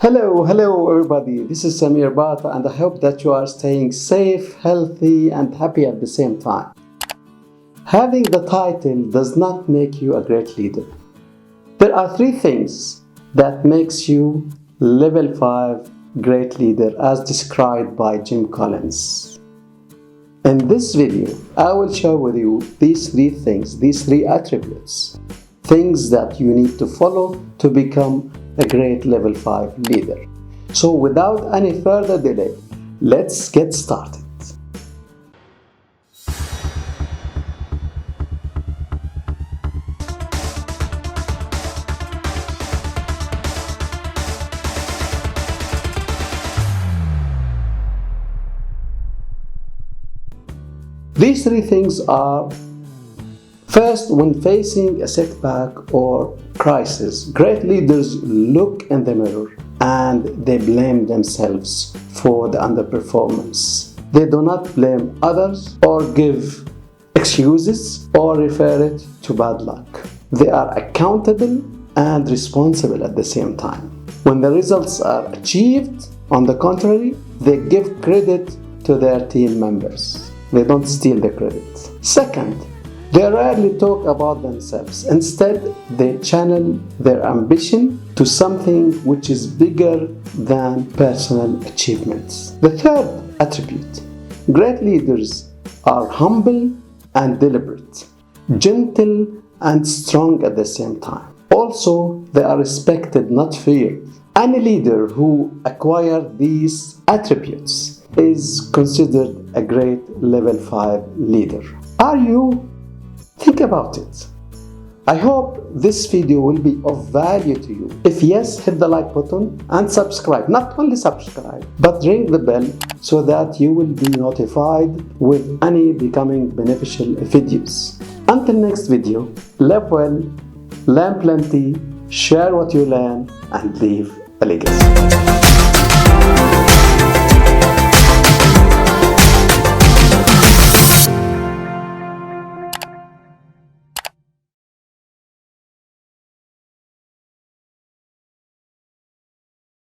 Hello everybody. This is Samir Bata and I hope that you are staying safe, healthy and happy at the same time. Having the title does not make you a great leader. There are three things that makes you level 5 great leader as described by Jim Collins. In this video, I will share with you these three things, these three attributes, things that you need to follow to become a great level 5 leader. So without any further delay, let's get started. These three things are: first, when facing a setback or crisis, great leaders look in the mirror and they blame themselves for the underperformance. They do not blame others or give excuses or refer it to bad luck. They are accountable and responsible at the same time. When the results are achieved, on the contrary, they give credit to their team members. They don't steal the credit. Second, they rarely talk about themselves. Instead, they channel their ambition to something which is bigger than personal achievements. The third attribute: great leaders are humble and deliberate, gentle and strong at the same time. Also, they are respected, not feared. Any leader who acquires these attributes is considered a great level 5 leader. Are you? Think about it. I hope this video will be of value to you. If yes, hit the like button and subscribe. Not only subscribe, but ring the bell so that you will be notified with any becoming beneficial videos. Until next video, live well, learn plenty, share what you learn, and leave a legacy.